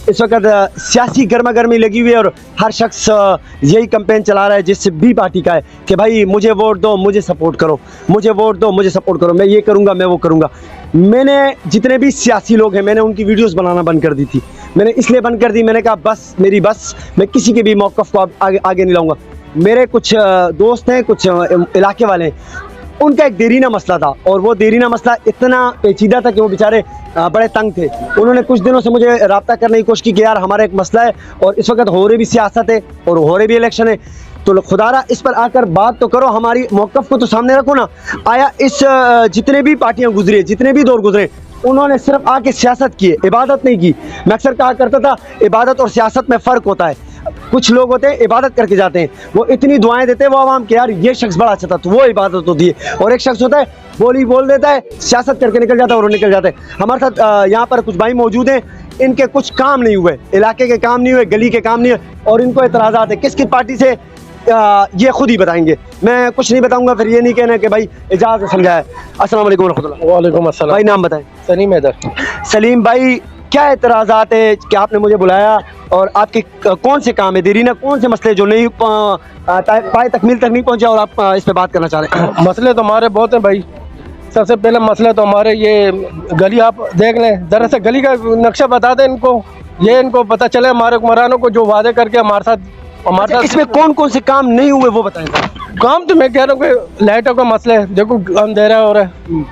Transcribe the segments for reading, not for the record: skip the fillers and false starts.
इस वक्त सियासी गर्मा गर्मी लगी हुई है और हर शख्स यही कैंपेन चला रहा है जिससे भी पार्टी का है कि भाई मुझे वोट दो, मुझे सपोर्ट करो, मुझे वोट दो, मुझे सपोर्ट करो, मैं ये करूँगा, मैं वो करूँगा। मैंने जितने भी सियासी लोग हैं मैंने उनकी वीडियोस बनाना बंद कर दी थी। मैंने इसलिए बंद कर दी, मैंने कहा बस मेरी बस, मैं किसी के भी मौक़िफ़ को आगे नहीं लाऊँगा। मेरे कुछ दोस्त हैं, कुछ इलाके वाले हैं, उनका एक देरीना मसला था और वो देरीना मसला इतना पेचीदा था कि वो बेचारे बड़े तंग थे। उन्होंने कुछ दिनों से मुझे रब्ता करने की कोशिश की कि यार हमारा एक मसला है और इस वक्त हो रही भी सियासत है और हो रही भी इलेक्शन है, तो खुदारा इस पर आकर बात तो करो, हमारी मौक़िफ़ को तो सामने रखो ना। आया इस जितने भी पार्टियां गुजरी, जितने भी दौर गुजरे, उन्होंने सिर्फ आके सियासत की है, इबादत नहीं की। मैं अक्सर कहा करता था इबादत और सियासत में फ़र्क होता है। कुछ लोग होते हैं इबादत करके जाते हैं, वो इतनी दुआएं देते हैं वो आवाम के, यार ये शख्स बड़ा अच्छा था, तो वो इबादत होती है। और एक शख्स होता है बोल देता है, सियासत करके निकल जाता है और वो निकल जाता है। हमारे साथ यहाँ पर कुछ भाई मौजूद हैं, इनके कुछ काम नहीं हुए, इलाके के काम नहीं हुए, गली के काम नहीं हुए और इनको एतराज़ात है। किस पार्टी से ये खुद ही बताएंगे, मैं कुछ नहीं बताऊंगा, फिर ये नहीं कहना कि भाई इजाज़त समझाए। अस्सलाम वालेकुम रहमतुल्लाह। वालेकुम अस्सलाम। भाई नाम बताएं। सलीम हैदर। सलीम भाई, क्या एतराज़ात है कि आपने मुझे बुलाया और आपके कौन से काम है, देरीना कौन से मसले जो नहीं पाए तकमील तक नहीं पहुंचे और आप इस पे बात करना चाह रहे हैं? मसले तो हमारे बहुत हैं भाई। सबसे पहला मसला तो हमारे ये गली, आप देख लें, दरअसल गली का नक्शा बता दें इनको, ये इनको पता चले हमारे हुक्मरानों को जो वादे करके हमारे साथ इसमें कौन कौन से काम नहीं हुए वो बताएं। काम तो मैं कह रहा हूँ कि लाइटों का मसला है, देखो अंधेरा हो रहा है,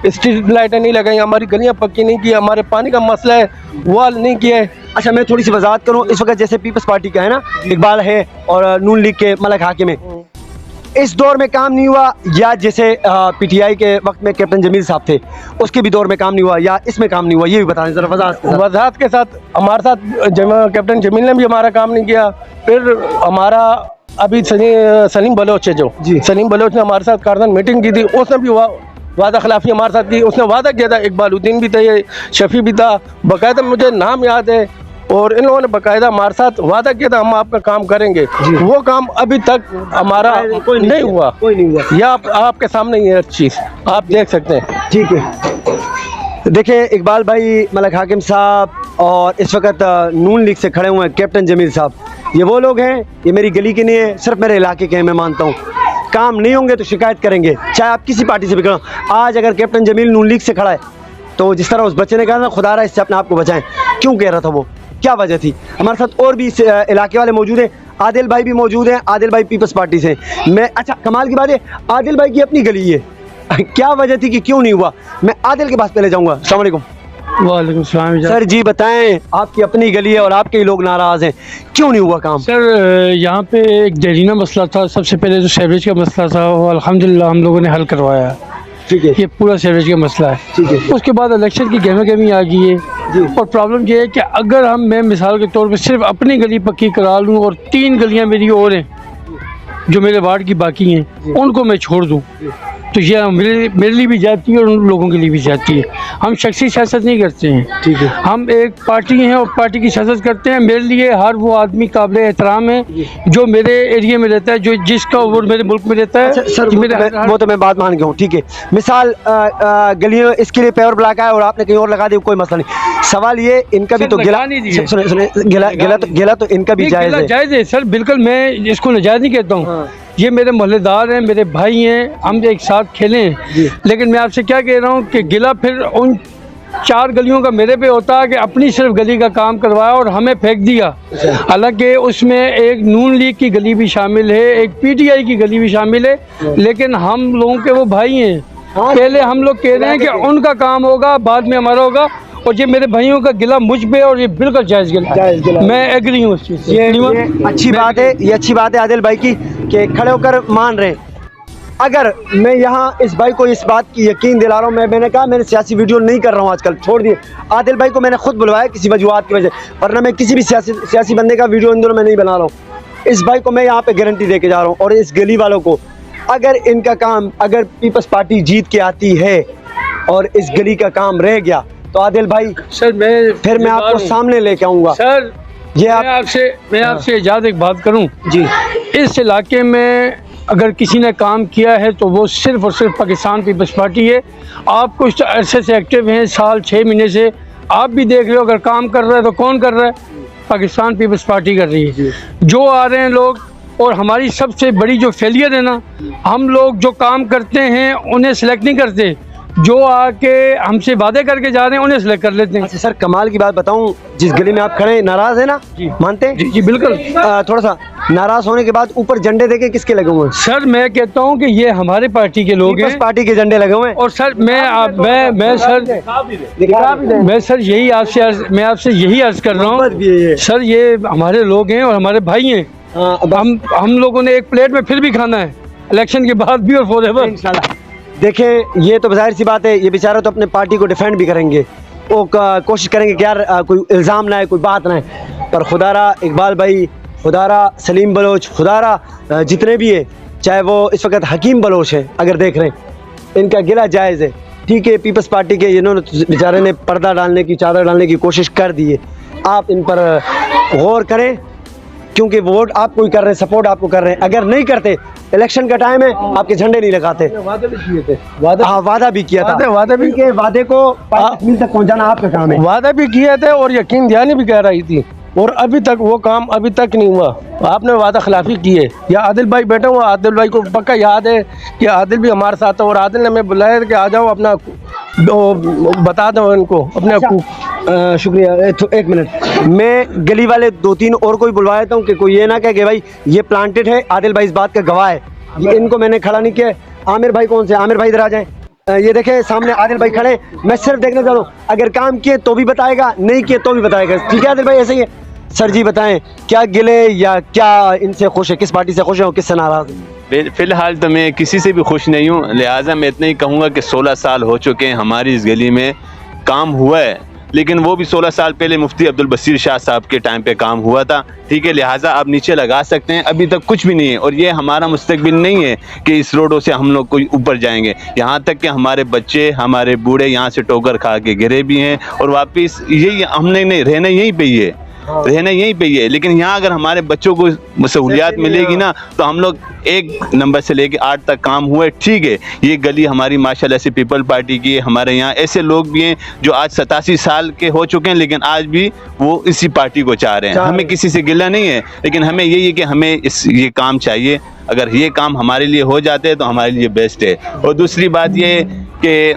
स्ट्रीट लाइटें नहीं लगाई, हमारी गलियां पक्की नहीं की, हमारे पानी का मसला है वो हल नहीं किया है। अच्छा, मैं थोड़ी सी वजाहत करूँ। इस वक्त जैसे पीपल्स पार्टी का है ना, इकबाल है और नून लीग के मलक हाकिम है, इस दौर में काम नहीं हुआ, या जैसे पीटीआई के वक्त में कैप्टन जमील साहब थे उसके भी दौर में काम नहीं हुआ, या इसमें काम नहीं हुआ, ये भी बताएं जरा वजाहत के साथ। हमारे साथ कैप्टन जमील ने भी हमारा काम नहीं किया। फिर हमारा अभी सलीम बलोच है, जो सलीम बलोच ने हमारे साथ कारदान मीटिंग की थी, उसने भी वादा खिलाफी हमारे साथ की। उसने वादा किया था, इकबालुद्दीन भी था, ये शफी भी था, बाकायदा मुझे नाम याद है, और इन लोगों ने बाकायदा हमारे साथ वादा किया था हम आपका काम करेंगे। वो काम अभी तक हमारा नहीं हुआ, या आपके सामने ही है चीज़, आप देख सकते हैं। ठीक है, देखिए इकबाल भाई, मलक हाकिम साहब और इस वक्त नून लीग से खड़े हुए हैं कैप्टन जमील साहब, ये वो लोग हैं, ये मेरी गली के नहीं है, सिर्फ मेरे इलाके के हैं। मैं मानता हूँ काम नहीं होंगे तो शिकायत करेंगे, चाहे आप किसी पार्टी से भी करो। आज अगर कैप्टन जमील नून लीग से खड़ा है तो जिस तरह उस बच्चे ने कहा ना, खुदारा इससे अपने आप को बचाएं, क्यों कह रहा था वो, क्या वजह थी? हमारे साथ और भी इलाके वाले मौजूद हैं, आदिल भाई भी मौजूद हैं, आदिल भाई पीपल्स पार्टी से। मैं अच्छा, कमाल की बात है, आदिल भाई की अपनी गली है, क्या वजह थी कि क्यों नहीं हुआ? मैं आदिल के पास पहले जाऊँगा। अस्सलाम वालेकुम। वालेकुम सलाम। सर जी बताएं, आपकी अपनी गली है और आपके ही लोग नाराज़ हैं, क्यों नहीं हुआ काम? सर यहाँ पे एक देरीना मसला था, सबसे पहले जो सीवरेज का मसला था वो अल्हम्दुलिल्लाह हम लोगों ने हल करवाया। ठीक है, ये पूरा सीवरेज का मसला है। ठीक है। उसके बाद इलेक्शन की गहमा गहमी आ गई है और प्रॉब्लम ये है कि अगर मैं मिसाल के तौर पर सिर्फ अपनी गली पक्की करा लूँ और 3 गलियाँ मेरी और हैं जो मेरे वार्ड की बाकी हैं, उनको मैं छोड़ दूँ, तो ये मेरे लिए भी जाती है और उन लोगों के लिए भी जाती है। हम शख्सी सियासत नहीं करते हैं, ठीक है, हम एक पार्टी हैं और पार्टी की सियासत करते हैं। मेरे लिए हर वो आदमी काबिल एहतराम है जो मेरे एरिया में रहता है, जो जिसका वो मेरे मुल्क में रहता है। अच्छा, सर वो तो मैं बात मान गया हूँ, ठीक है। मिसाल गलियों इसके लिए पेवर ब्लॉक है और आपने कहीं और लगा दी, कोई मसला नहीं। सवाल ये, इनका भी तो गिला तो इनका भी जायज़ है सर, बिल्कुल मैं इसको नाजायज़ नहीं कहता हूँ। ये मेरे मोहल्लेदार हैं, मेरे भाई हैं, हम एक साथ खेलें, लेकिन मैं आपसे क्या कह रहा हूँ कि गिला फिर उन 4 गलियों का मेरे पे होता है कि अपनी सिर्फ गली का काम करवाया और हमें फेंक दिया। हालांकि उसमें एक नून लीग की गली भी शामिल है, एक पीटीआई की गली भी शामिल है, लेकिन हम लोगों के वो भाई हैं। पहले हम लोग कह रहे हैं कि उनका काम होगा, बाद में हमारा होगा, और ये मेरे भाइयों का गिला मुझ पे, और ये बिल्कुल जायज़ गिला, मैं एग्री हूँ उस चीज़ से। ये अच्छी बात है, ये अच्छी बात है आदिल भाई की कि खड़े होकर मान रहे हैं। अगर मैं यहाँ इस भाई को इस बात की यकीन दिला रहा हूँ, मैंने कहा मैंने सियासी वीडियो नहीं कर रहा हूँ आजकल, छोड़ दिए। आदिल भाई को मैंने खुद बुलवाया किसी वजूहात की वजह, वरना मैं किसी भी सियासी बंदे का वीडियो इन दिनों में नहीं बना रहा हूँ। इस भाई को मैं यहाँ पे गारंटी दे के जा रहा हूँ, और इस गली वालों को, अगर इनका काम, अगर पीपल्स पार्टी जीत के आती है और इस गली का काम रह गया तो आदिल भाई सर मैं आपको सामने लेके आऊँगा। सर मैं आपसे इजाज़त एक बात करूँ जी, इस इलाके में अगर किसी ने काम किया है तो वो सिर्फ और सिर्फ पाकिस्तान पीपल्स पार्टी है। आप कुछ अरसे से एक्टिव हैं, साल 6 महीने से, आप भी देख रहे हो, अगर काम कर रहा है तो कौन कर रहा है? पाकिस्तान पीपल्स पार्टी कर रही है। जो आ रहे हैं लोग, और हमारी सबसे बड़ी जो फेलियर है ना, हम लोग जो काम करते हैं उन्हें सिलेक्ट नहीं करते, जो आके हमसे वादे करके जा रहे हैं उन्हें सिलेक्ट कर लेते हैं। अच्छा सर, कमाल की बात बताऊं, जिस गली में आप खड़े हैं, नाराज है ना? जी। मानते हैं? जी जी बिल्कुल। थोड़ा सा नाराज होने के बाद ऊपर झंडे देके किसके लगे हुए हैं? सर मैं कहता हूँ कि ये हमारे पार्टी के लोग पीपल्स हैं, पार्टी के झंडे लगे हुए हैं। और सर मैं सर यही मैं आपसे यही अर्ज कर रहा मोहब्बत भी है ये। हूँ सर, ये हमारे लोग हैं और हमारे भाई हैं। हम लोगों ने एक प्लेट में फिर भी खाना है, इलेक्शन के बाद भी और फॉरएवर। इंशाल्लाह। देखें, ये तो ज़ाहिर सी बात है, ये बेचारे तो अपने पार्टी को डिफेंड भी करेंगे, वो कोशिश करेंगे कि यार कोई इल्ज़ाम ना है, कोई बात ना है, पर खुदारा इकबाल भाई, खुदारा सलीम बलोच, खुदारा जितने भी है, चाहे वो इस वक्त हकीम बलोच है, अगर देख रहे हैं, इनका गिला जायज़ है। ठीक है, पीपल्स पार्टी के इन्होंने बेचारे ने पर्दा डालने की, चादर डालने की कोशिश कर दी है, आप इन पर गौर करें, क्योंकि वोट आपको ही कर रहे हैं, सपोर्ट आपको कर रहे हैं। अगर नहीं करते, इलेक्शन का टाइम है, आपके झंडे नहीं लगाते। वादे भी किए थे, वादा भी किया था, वादे भी के वादे को तकमील तक पहुंचाना आपका काम है। वादा भी किए थे और यकीन दहानी भी कह रही थी, और अभी तक वो काम अभी तक नहीं हुआ। आपने वादा खिलाफी की है। या आदिल भाई बैठे हुए, आदिल भाई को पक्का याद है कि आदिल भी हमारे साथ है, और आदिल ने हमें बुलाया कि आ जाओ, अपना बता दो इनको अपने शुक्रिया। एक मिनट, मैं गली वाले 2-3 और को भी बुलवा देता हूँ कि कोई ये ना कहे कि भाई ये प्लांटेड है, आदिल भाई इस बात का गवाह है, ये इनको मैंने खड़ा नहीं किया। आमिर भाई कौन से? आमिर भाई इधर आ जाएं। ये देखें सामने आदिल भाई खड़े, मैं सिर्फ देखने जा रहा हूँ, अगर काम किए तो भी बताएगा, नहीं किए तो भी बताएगा। ठीक है आदिल भाई, ऐसे ही है। सर जी बताएं, क्या गिले या क्या इनसे खुश है, किस पार्टी से खुश है और किससे नाराज है? फ़िलहाल तो मैं किसी से भी खुश नहीं हूँ, लिहाजा मैं इतना ही कहूँगा कि 16 साल हो चुके हैं हमारी इस गली में, काम हुआ है, लेकिन वो भी 16 साल पहले मुफ्ती अब्दुल बसीर शाह साहब के टाइम पे काम हुआ था। ठीक है, लिहाजा आप नीचे लगा सकते हैं, अभी तक कुछ भी नहीं है, और ये हमारा मुस्तकबिल नहीं है कि इस रोडों से हम लोग कोई ऊपर जाएंगे। यहाँ तक कि हमारे बच्चे, हमारे बूढ़े यहाँ से ठोकर खा के गिरे भी हैं, और वापस यही हमने नहीं रहना यहीं पे ही है, रहना यहीं पे ही है। लेकिन यहाँ अगर हमारे बच्चों को सहूलियात मिलेगी ना, तो हम लोग 1 नंबर से लेके 8 तक काम हुए। ठीक है, ये गली हमारी माशाल्लाह से पीपल पार्टी की है। हमारे यहाँ ऐसे लोग भी हैं जो आज 87 साल के हो चुके हैं, लेकिन आज भी वो इसी पार्टी को चाह रहे हैं। हमें किसी से गिला नहीं है, लेकिन हमें यही है कि हमें ये काम चाहिए। अगर ये काम हमारे लिए हो जाते हैं तो हमारे लिए बेस्ट है। और दूसरी बात ये है कि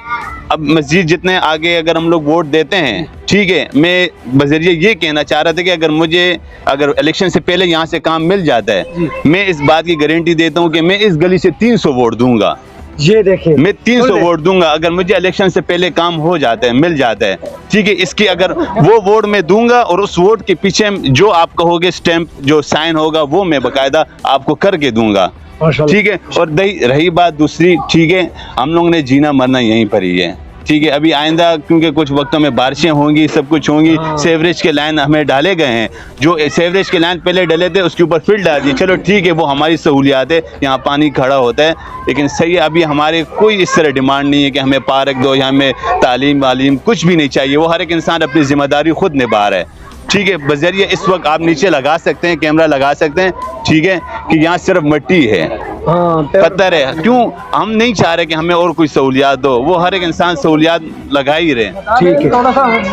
अब मस्जिद जितने आगे अगर हम लोग वोट देते हैं, ठीक है, मैं बजरिए ये कहना चाह रहा था कि अगर इलेक्शन से पहले यहाँ से काम मिल जाता है, मैं इस बात की गारंटी देता हूँ कि मैं इस गली से 300 वोट दूंगा। ये देखें, मैं 300 वोट दूंगा अगर मुझे इलेक्शन से पहले काम हो जाता है, मिल जाता है। ठीक है, इसकी अगर वो वोट मैं दूंगा, और उस वोट के पीछे जो आप कहोगे स्टैंप जो साइन होगा वो मैं बकायदा आपको करके दूंगा। ठीक है, और रही बात दूसरी, ठीक है, हम लोग ने जीना मरना यहीं पर ही है। ठीक है, अभी आइंदा क्योंकि कुछ वक्तों में बारिशें होंगी, सब कुछ होंगी, सेवरेज के लाइन हमें डाले गए हैं, जो सेवरेज के लाइन पहले डले थे उसके ऊपर फिल डाल दिए। चलो ठीक है, वो हमारी सहूलियात है, यहाँ पानी खड़ा होता है, लेकिन सही है, अभी हमारे कोई इस तरह डिमांड नहीं है कि हमें पार्क दो या हमें तालीम वालीम कुछ भी नहीं चाहिए। वो हर एक इंसान अपनी जिम्मेदारी खुद निभा रहा है। ठीक है, बजरिए इस वक्त आप नीचे लगा सकते हैं, कैमरा लगा सकते हैं, ठीक है, कि यहाँ सिर्फ मिट्टी है, पत्थर है। क्यों हम नहीं चाह रहे कि हमें और कोई सहूलियात दो, वो हर एक इंसान सहूलियात लगा ही रहे। ठीक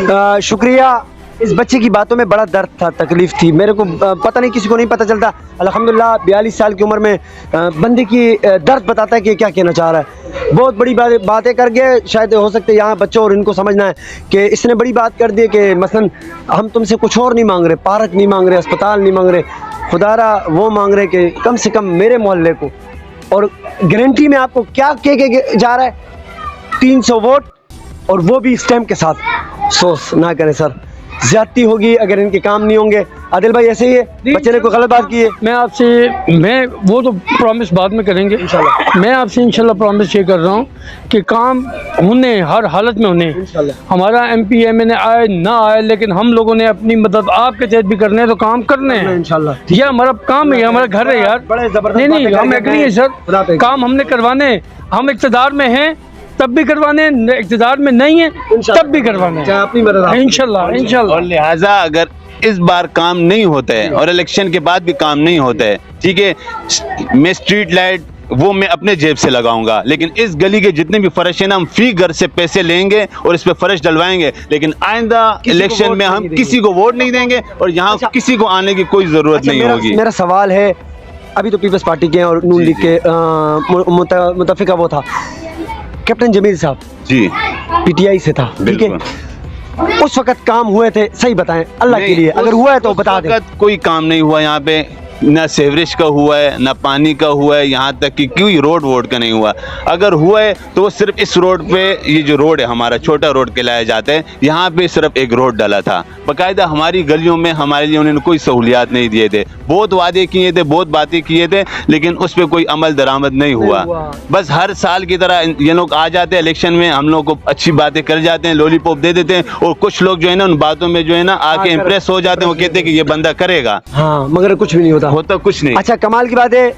है, शुक्रिया। इस बच्चे की बातों में बड़ा दर्द था, तकलीफ थी, मेरे को पता नहीं, किसी को नहीं पता चलता। अल्हम्दुलिल्लाह 42 साल की उम्र में बंदे की दर्द बताता है कि क्या कहना चाह रहा है। बहुत बड़ी बातें कर गए, शायद हो सकते यहाँ बच्चों और इनको समझना है कि इसने बड़ी बात कर दी कि मसलन हम तुमसे कुछ और नहीं मांग रहे, पार्क नहीं मांग रहे, अस्पताल नहीं मांग रहे, खुदारा वो मांग रहे कि कम से कम मेरे मोहल्ले को, और गारंटी में आपको क्या कह के जा रहा है, 300 वोट, और वो भी स्टैम्प के साथ। अफसोस ना करें सर, ज्यादती होगी अगर इनके काम नहीं होंगे। आदिल भाई ऐसे ही है, बच्चे ने कोई गलत बात की है, मैं वो तो प्रॉमिस बाद में करेंगे इंशाल्लाह। मैं आपसे इंशाल्लाह प्रॉमिस ये कर रहा हूँ कि काम होने, हर हालत में होने। हमारा MP MNA आए ना आए, लेकिन हम लोगों ने अपनी मदद आपके तहत भी करने हैं, तो काम करने हैं इंशाल्लाह। ये हमारा काम है, हमारा घर है यार। नहीं, हम एग्री है सर, काम हमने करवाने। हम इक़्तिदार में हैं तब भी करवाने, इक़्तिदार में नहीं है तब भी करवाने, इंशाल्लाह। और लिहाजा अगर इस बार काम नहीं होता है और इलेक्शन के बाद भी काम नहीं होता है, ठीक है, मैं स्ट्रीट लाइट वो मैं अपने जेब से लगाऊंगा, लेकिन इस गली के जितने भी फर्श है ना, हम फी घर से पैसे लेंगे और इस पे फर्श डलवाएंगे, लेकिन आइंदा इलेक्शन में हम किसी को वोट नहीं देंगे और यहाँ किसी को आने की कोई जरूरत नहीं होगी। मेरा सवाल है, अभी तो पीपल्स पार्टी के और नून लीग के मुतफिका वो था कैप्टन जमील साहब जी, पीटीआई से था, ठीक है, उस वक्त काम हुए थे, सही बताएं अल्लाह के लिए, अगर हुआ है तो बता दें। कोई काम नहीं हुआ यहाँ पे, ना सेवरेज का हुआ है, ना पानी का हुआ है, यहाँ तक कि कोई रोड वोड का नहीं हुआ। अगर हुआ है तो वो सिर्फ इस रोड पे, ये जो रोड है हमारा छोटा रोड कहलाया जाता है, यहाँ पे सिर्फ एक रोड डाला था। बाकायदा हमारी गलियों में हमारे लिए उन्होंने कोई सहूलियात नहीं दिए थे, बहुत वादे किए थे, बहुत बातें किए थे, लेकिन उस पर कोई अमल दरामद नहीं हुआ। बस हर साल की तरह ये लोग आ जाते हैं इलेक्शन में, हम लोग को अच्छी बातें कर जाते हैं, लॉलीपॉप दे देते हैं, और कुछ लोग जो है ना उन बातों में जो है ना आके इम्प्रेस हो जाते हैं, वो कहते हैं कि ये बंदा करेगा, हाँ, मगर कुछ भी नहीं होता कुछ नहीं। अच्छा, कमाल की बात है,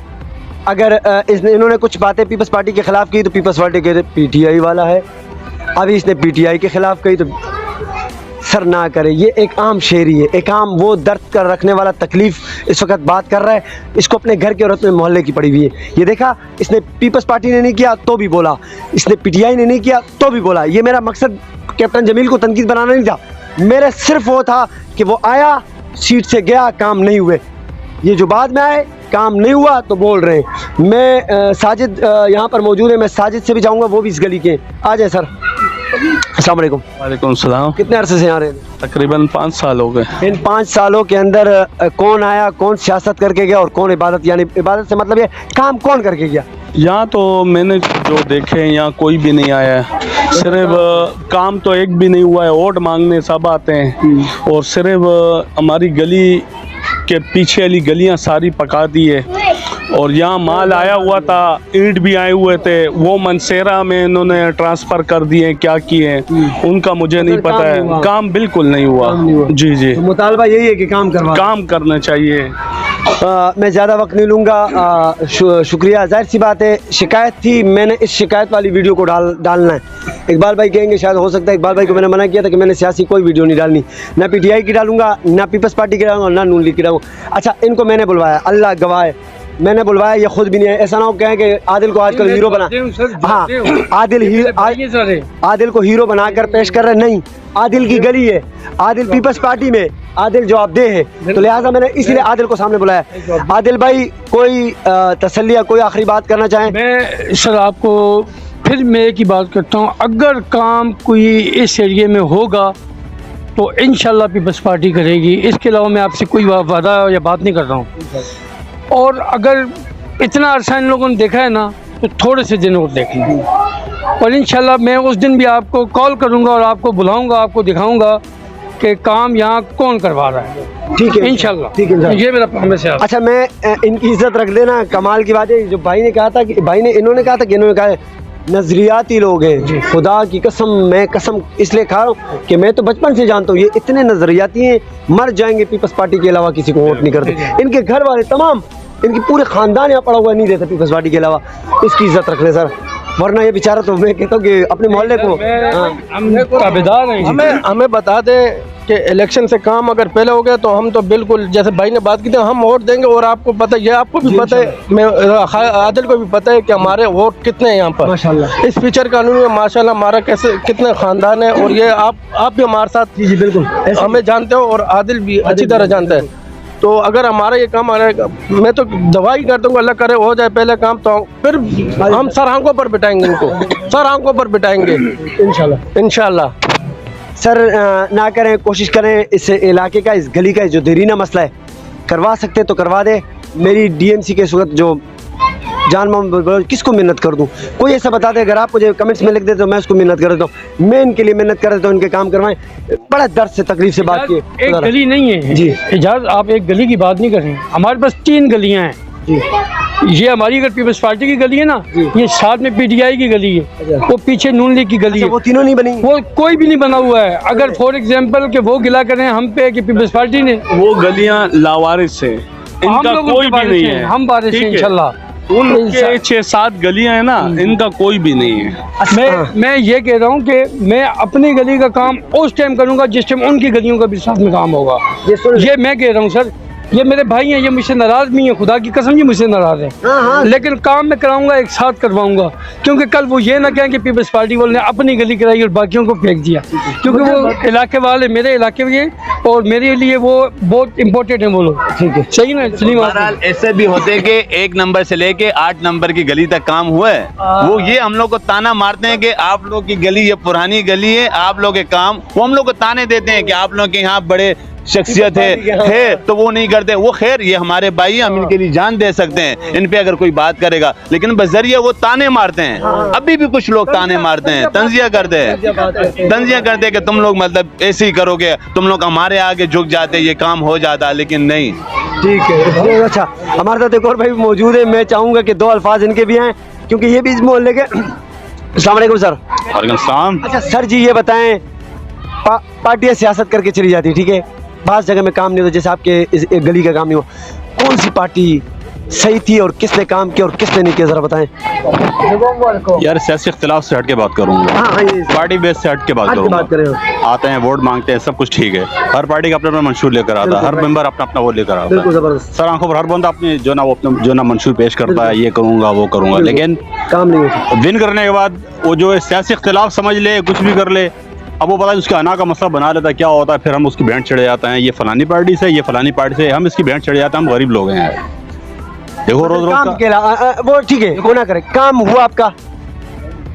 अगर इन्होंने कुछ बातें पीपल्स पार्टी के खिलाफ की तो पीपल्स पार्टी कहते पीटीआई वाला है, अभी इसने पीटीआई के खिलाफ कही तो सर ना करे। ये एक आम शेरी है, एक आम वो दर्द कर रखने वाला तकलीफ इस वक्त बात कर रहा है, इसको अपने घर के और अपने मोहल्ले की पड़ी हुई है। ये देखा, इसने पीपल्स पार्टी ने नहीं किया तो भी बोला, इसने पीटीआई ने नहीं किया तो भी बोला। ये मेरा मकसद कैप्टन जमील को तनकीद बनाना नहीं था, मेरा सिर्फ वो था कि वो आया, सीट से गया, काम नहीं हुए। ये जो बाद में आए, काम नहीं हुआ तो बोल रहे हैं। मैं साजिद यहाँ पर मौजूद है, मैं साजिद से भी जाऊँगा, वो भी इस गली के। आ जाए सर। अस्सलाम वालेकुम। वालेकुम सलाम। कितने अरसे से यहाँ रहे? तकरीबन 5 साल हो गए। इन 5 सालों के अंदर कौन आया, कौन सियासत करके गया और कौन इबादत, यानी इबादत से मतलब ये काम कौन करके गया? यहाँ तो मैंने जो देखे हैं, यहाँ कोई भी नहीं आया है, सिर्फ काम तो एक भी नहीं हुआ है। वोट मांगने सब आते हैं और सिर्फ हमारी गली के पीछे वाली गलियाँ सारी पका दी है, और यहाँ माल आया हुआ था, ईंट भी आए हुए थे, वो मनसेरा में इन्होंने ट्रांसफ़र कर दिए, क्या किए उनका मुझे नहीं पता है। काम बिल्कुल नहीं हुआ। जी जी, तो मुतालबा यही है कि काम करना चाहिए। मैं ज़्यादा वक्त नहीं लूँगा, शुक्रिया। जाहिर सी बात है, शिकायत थी, मैंने इस शिकायत वाली वीडियो को डालना है। इकबाल भाई कहेंगे, शायद हो सकता है इकबाल भाई को मैंने मना किया था कि मैंने सियासी कोई वीडियो नहीं डालनी, ना पीटीआई की डालूंगा, ना पीपल्स पार्टी की डालूंगा, ना नून लीग की डालूंगा। अच्छा, इनको मैंने बुलवाया, अल्लाह गवाह है, मैंने बुलवाया, ये खुद भी नहीं है। ऐसा ना हो कहें कि आदिल को आजकल हीरो बना, हाँ, आदिल को हीरो बनाकर पेश कर रहे। नहीं, आदिल की गली है, आदिल पीपल्स पार्टी में आदिल जवाबदेह है, तो लिहाजा मैंने इसलिए आदिल को सामने बुलाया। आदिल भाई, कोई तसल्ली या कोई आखिरी बात करना चाहें? मैं सर आपको फिर मैं एक ही बात करता हूँ, अगर काम कोई इस एरिए में होगा तो इंशाल्लाह पीपल्स पार्टी करेगी। इसके अलावा मैं आपसे कोई वादा या बात नहीं कर रहा हूँ। और अगर इतना अरसा इन लोगों ने देखा है ना, तो थोड़े से दिन और देख लें, और इंशाल्लाह मैं उस दिन भी आपको कॉल करूँगा और आपको बुलाऊँगा, आपको दिखाऊँगा कि काम यहाँ कौन करवा रहा है। ठीक है इंशाल्लाह, ठीक है, ये मेरा प्रॉमिस है। अच्छा, मैं इनकी इज्जत रख देना। कमाल की बात है, जो भाई ने कहा था कि इन्होंने कहा था कि इन्होंने कहा नजरियाती लोग हैं, खुदा की कसम, मैं कसम इसलिए खा रहा हूँ कि मैं तो बचपन से जानता हूँ ये इतने नजरियाती हैं, मर जाएंगे पीपल्स पार्टी के अलावा किसी को वोट नहीं करते। इनके घर वाले तमाम, इनकी पूरे खानदान यहाँ पड़ा हुआ नहीं देता पीपल्स पार्टी के अलावा। इसकी इज्जत रख ले सर, वरना ये बेचारा, तो मैं कहता हूँ कि अपने मोहल्ले को हमें बता दें कि इलेक्शन से काम अगर पहले हो गया तो हम तो बिल्कुल, जैसे भाई ने बात की थी, हम वोट देंगे। और आपको पता है, ये आपको भी पता है, मैं आदिल को भी पता है कि हमारे वोट कितने हैं यहाँ पर माशाल्लाह। इस फीचर कानून में माशाल्लाह हमारा कैसे कितने खानदान है, और ये आप भी हमारे साथ जी बिल्कुल हमें जानते हो, और आदिल भी अच्छी तरह जानता है। तो अगर हमारा ये काम आ रहा है, मैं तो दवा ही करता हूँ, अल्लाह करे हो जाए पहले काम, तो फिर हम सर आंखों पर बिठाएंगे इनको, सर आंखों पर बिठाएंगे इंशाल्लाह। सर ना करें, कोशिश करें इस इलाके का, इस गली का जो देरीना मसला है, करवा सकते तो करवा दे। मेरी डीएमसी के इस वक्त जो जान मोहम्मद, किसको मिन्नत कर दूं? कोई ऐसा बता दे, अगर आप मुझे कमेंट्स में लिख दे तो मैं उसको मिन्नत कर देता हूँ। मैं इनके लिए मिन्नत कर देता हूँ, इनके काम करवाएं। बड़ा दर्द से तकलीफ से बात की। एक गली नहीं है जी, इजाज़, आप एक गली की बात नहीं कर रहे हैं, हमारे पास 3 गलियाँ हैं जी। ये हमारी अगर पीपल्स पार्टी की गली है ना, ये साथ में पीटीआई की गली है, वो पीछे नून लीग की गली है, वो तीनों नहीं बनी, वो कोई भी नहीं बना हुआ है। अगर फॉर एग्जांपल कि वो गिला करें हम पे कि पीपल्स पार्टी ने, वो गलियां लावारिस है, इनका कोई भी नहीं है। हम बारिश हैं इंशाल्लाह। उनके 6-7 गलियां हैं ना, इनका कोई भी नहीं है। मैं ये कह रहा हूँ कि मैं अपनी गली का काम उस टाइम करूँगा जिस टाइम उनकी गलियों का भी साथ में काम होगा। ये मैं कह रहा हूँ सर, ये मेरे भाई हैं, ये मुझसे नाराज नहीं है, खुदा की कसम ये मुझसे नाराज है, लेकिन काम मैं कराऊंगा, एक साथ करवाऊंगा, क्योंकि कल वो ये ना कहें कि पीपल्स पार्टी वालों ने अपनी गली कराई और बाकियों को फेंक दिया, क्योंकि वो इलाके वाले मेरे इलाके में और मेरे लिए वो बहुत इम्पोर्टेंट है वो लोग। ठीक है, सही ना सलीम? बहरहाल ऐसे भी होते कि 1 नंबर से लेके 8 नंबर की गली तक काम हुआ है, वो ये हम लोग को ताना मारते हैं कि आप लोग की गली ये पुरानी गली है, आप लोग के काम, वो हम लोग को ताने देते हैं कि आप लोग के यहाँ बड़े शख्सियत है तो वो नहीं करते। वो खैर ये हमारे भाई हैं, हम इनके लिए जान दे सकते हैं इन पे अगर कोई बात करेगा, लेकिन बजरिया वो ताने मारते हैं। अभी भी कुछ लोग ताने मारते हैं, तंजिया करते हैं कि तुम लोग मतलब ऐसे ही करोगे, तुम लोग हमारे आगे झुक जाते, ये काम हो जाता, लेकिन नहीं। ठीक है, बहुत अच्छा। हमारे साथ एक और भाई मौजूद है, मैं चाहूँगा कि 2 अल्फाज इनके भी हैं, क्योंकि ये भी इस मोहल्ले के। अस्सलाम वालेकुम सर। वालेकुम सलाम। अच्छा सर जी, ये बताएं, पार्टियाँ सियासत करके चली जाती है, ठीक है, बास जगह में काम नहीं होता, जैसे आपके इस एक गली का काम नहीं हुआ, कौन सी पार्टी सही थी और किसने काम किया और किसने नहीं किया, जरा बताएं। यार सियासी इख्तिलाफ से हट के बात करूंगा, हाँ ये पार्टी बेस से हट के बात बात करूंगा। करें। आते हैं, वोट मांगते हैं, सब कुछ ठीक है, हर पार्टी का अपना अपना मंशूर लेकर आता है, हर मेंबर अपना अपना वो लेकर आता बिल्कुल है। जबरदस्त, सर आंखों पर हर बंदा अपनी जो ना वो अपना जो ना मंशूर पेश करता है, ये करूंगा वो करूंगा, लेकिन काम नहीं होता। विन करने के बाद वो जो सियासी इख्तिलाफ समझ ले, कुछ भी कर ले, अब वो पता है उसका अना का मसला बना लेता है, क्या होता है फिर हम उसकी भेंट चढ़े जाते हैं, ये फलानी पार्टी से, ये फलानी पार्टी से, हम इसकी भेंट चढ़े जाते हैं, हम गरीब लोग हैं यार। देखो रोज रोज काम के वो ठीक है, वो ना करे, काम हुआ आपका,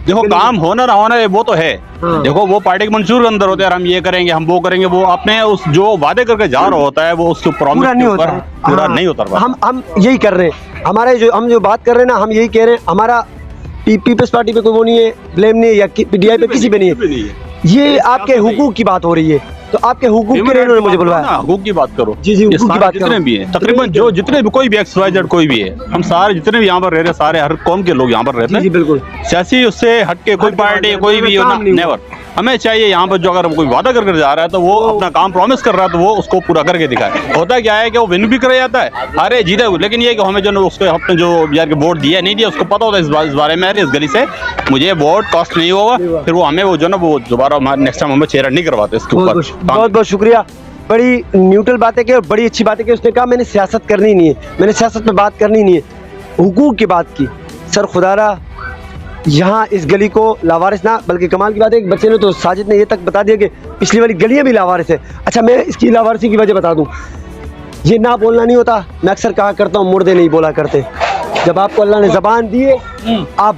देखो काम होना ना होना वो तो है। हाँ। देखो वो पार्टी के मंशूर के अंदर होते हैं, हम ये करेंगे, हम वो करेंगे, वो अपने उस जो वादे करके जा रहा होता है वो उसके प्रॉमिस पूरा नहीं के होता ऊपर है। पूरा हाँ। नहीं उतर पाता। हम यही कर रहे हैं, हमारे जो हम जो बात कर रहे हैं ना, हम यही कह रहे हैं, हमारा पीपल्स पार्टी पे कोई वो नहीं है, ब्लेम नहीं है, या पीडीआई पे किसी पे नहीं है, ये आपके हुकूक की बात हो रही है, तो आपके हुकूक के लिए उन्होंने मुझे बुलवाया। हुकूक की बात करो। जी, ये हुकूक की सारे बात जितने करो। भी हैं, तकरीबन जो जितने भी कोई भी XYZ कोई भी है, हम सारे जितने भी यहाँ पर रह रहे, सारे हर कौम के लोग यहाँ पर रहते जी हैं। बिल्कुल, सियासी उससे हटके कोई पार्टी कोई भी काम नहीं नेवर। हमें चाहिए यहाँ पर जो अगर कोई वादा कर जा रहा है तो वो अपना काम प्रॉमिस कर रहा है तो वो उसको पूरा करके दिखाए। होता क्या है कि वो विन भी कर जाता है, अरे जीते हुए, लेकिन ये कि हमें जो उसको अपने जो यार के वोट दिया नहीं दिया उसको पता होता है इस बारे में, इस गली से मुझे वोट कॉस्ट नहीं होगा, फिर वो हमें वो जो ना वो दोबारा नेक्स्ट टाइम हमें चेहरा नहीं करवाते इसके ऊपर। बहुत बहुत शुक्रिया, बड़ी न्यूट्रल बातें की और बड़ी अच्छी बातें की। उसने कहा मैंने सियासत करनी नहीं है, मैंने सियासत में बात करनी नहीं है, हुकूक की बात की। सर खुदारा यहाँ इस गली को लावारिस ना, बल्कि कमाल की बात है, एक बच्चे ने तो साजिद ने ये तक बता दिया कि पिछली वाली गलियाँ भी लावारिस है। अच्छा मैं इसकी लावारिसी की वजह बता दूँ, ये ना बोलना नहीं होता, मैं अक्सर कहा करता हूँ मुर्दे नहीं बोला करते। जब आपको अल्लाह ने ज़बान दी है, आप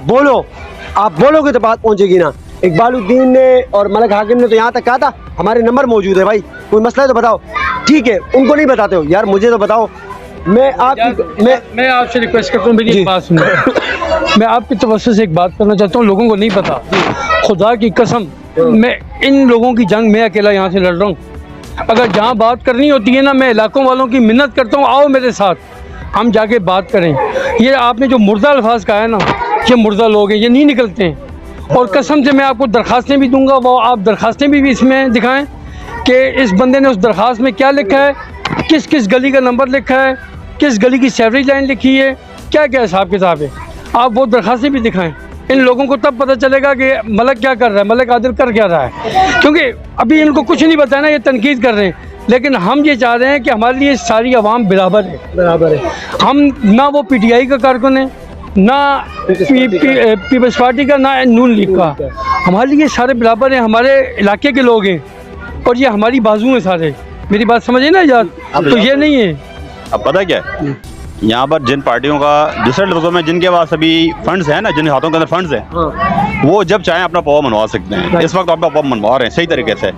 बोलोगे तो बात पहुँचेगी ना। इकबालुद्दीन ने और मलिक हाकिम ने तो यहाँ तक कहा था हमारे नंबर मौजूद है भाई, कोई मसला है तो बताओ। ठीक है, उनको नहीं बताते हो यार, मुझे तो बताओ। मैं आपसे रिक्वेस्ट करता हूँ, मेरी एक बात सुनो। मैं आपकी तवज्जो से एक बात करना चाहता हूँ, लोगों को नहीं पता, खुदा की कसम, मैं इन लोगों की जंग मैं अकेला यहाँ से लड़ रहा हूँ। अगर जहाँ बात करनी होती है ना, मैं इलाकों वालों की मिन्नत करता हूँ, आओ मेरे साथ, हम जाके बात करें। ये आपने जो मुर्दा अल्फाज कहा है ना, ये मुर्दा लोग हैं, ये नहीं निकलते हैं। और कसम से मैं आपको दरखास्तें भी दूंगा, वो आप दरखास्तें भी इसमें दिखाएं कि इस बंदे ने उस दरखास्त में क्या लिखा है, किस किस गली का नंबर लिखा है, किस गली की सेवरेज लाइन लिखी है, क्या क्या हिसाब किताब है। आप वो दरखास्तें भी दिखाएं, इन लोगों को तब पता चलेगा कि मलिक क्या कर रहा है, मलिक आदिल कर क्या रहा है। क्योंकि अभी इनको कुछ नहीं बताया ना, ये तनकीद कर रहे हैं, लेकिन हम ये चाह रहे हैं कि हमारे लिए सारी आवाम बराबर है। हम ना वो PTI का कारकुन है, ना पीपल्स पार्टी का, ना नून लीग का, हमारे लिए सारे बराबर हैं, हमारे इलाके के लोग हैं और ये हमारी बाजू हैं सारे। मेरी बात समझे ना यार, तो ये नहीं है। अब पता क्या है, यहाँ पर जिन पार्टियों का दूसरे लफ्जों में जिनके पास अभी फंड्स हैं ना, जिन हाथों के अंदर फंड्स हैं, वो जब चाहें अपना पवा मनवा सकते हैं। इस वक्त अपना पवा मनवा रहे हैं सही तरीके से।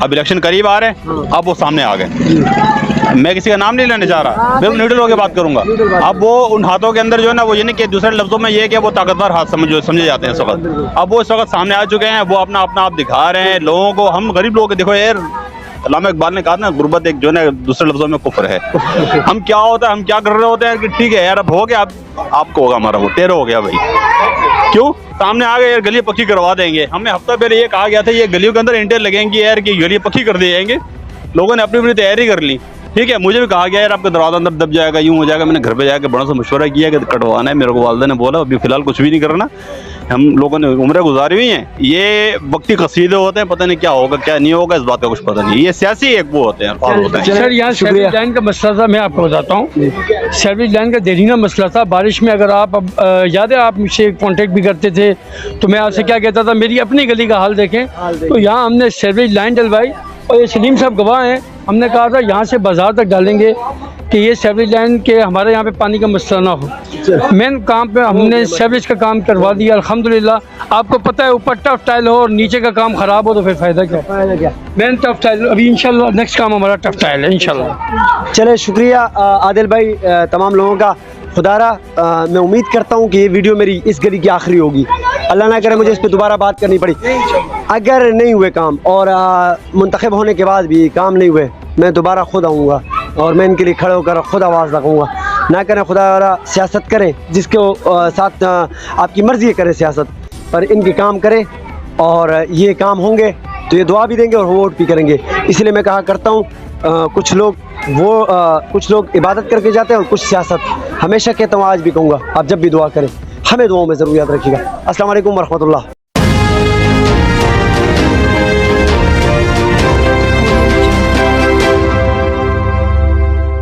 अब इलेक्शन करीब आ रहे हैं, अब वो सामने आ गए। मैं किसी का नाम नहीं लेने जा रहा, बिल्कुल न्यूट्रल होकर बात करूंगा। अब वो उन हाथों के अंदर जो है ना, वो ये नहीं कि दूसरे लफ्जों में ये कि वो ताकतवर हाथ समझे जाते हैं इस वक्त। अब वो इस वक्त सामने आ चुके हैं, वो अपना अपना आप दिखा रहे हैं लोगों को। हम गरीब लोगों को देखो यार, अल्लामा इकबाल ने कहा ना, गुर्बत एक जो है दूसरे लफ्जों में कुफ्र है। हम क्या होता है, हम क्या कर रहे होते हैं कि ठीक है यार अब हो गया, अब आपको होगा हमारा वो तेरह हो गया भाई, क्यों सामने आ गए यार, गली पक्की करवा देंगे। हमें हफ्ता पहले ये कहा गया था ये गलियों के अंदर इंटर लगेंगी यार कि गली पक्की कर दी जाएंगे। लोगों ने अपनी अपनी तैयारी कर ली, ठीक है, मुझे भी कहा गया यार आपका दरवाजा अंदर दब जाएगा, यूं हो जाएगा। मैंने घर पे जाके बड़ों से मशवरा किया कि कटवाना है, मेरे को वालदा ने बोला अभी फिलहाल कुछ भी नहीं करना। हम लोगों ने उम्रें गुजारी हुई हैं, ये वक्ती कसीदे होते हैं, पता नहीं क्या होगा क्या नहीं होगा, इस बात का कुछ पता नहीं। ये सियासी एक वो होते हैं, अल्फाज होते हैं। सर यहाँ सर्विस लाइन का मसला था, मैं आपको बताता हूँ। सर्विस लाइन का देरीना मसला था। बारिश में अगर आप याद है आप मुझसे कांटेक्ट भी करते थे, तो मैं आपसे क्या कहता था, मेरी अपनी गली का हाल देखें। तो यहाँ हमने सर्विस लाइन डलवाई और ये सलीम साहब गवाह हैं। हमने कहा था यहाँ से बाजार तक डालेंगे कि ये सर्विस लाइन के हमारे यहाँ पे पानी का मसला ना हो। मेन काम पे हमने सर्विस का काम करवा दिया अल्हम्दुलिल्लाह। आपको पता है ऊपर टफ टाइल हो और नीचे का काम ख़राब हो तो फिर फ़ायदा क्या। मेन टफ टाइल, अभी इंशाल्लाह नेक्स्ट काम हमारा टफ टाइल है इंशाल्लाह। चले शुक्रिया आदिल भाई, तमाम लोगों का। खुदारा मैं उम्मीद करता हूँ कि ये वीडियो मेरी इस गली की आखिरी होगी। अल्लाह ना करे मुझे इस पर दोबारा बात करनी पड़ी। अगर नहीं हुए काम और मुंतखब होने के बाद भी काम नहीं हुए, मैं दोबारा खुद आऊँगा और मैं इनके लिए खड़े होकर खुद आवाज़ लगाऊँगा। ना करें खुदा सियासत करें, जिसके साथ आपकी मर्ज़ी करें सियासत, पर इनके काम करें और ये काम होंगे तो ये दुआ भी देंगे और वोट भी करेंगे। इसलिए मैं कहा करता हूँ कुछ लोग इबादत करके जाते हैं और कुछ सियासत। हमेशा कहता हूँ, आज भी कहूँगा, आप जब भी दुआ करें हमें दुआओं में ज़रूर याद रखिएगा। अस्सलाम वालेकुम वरहमतुल्लाह।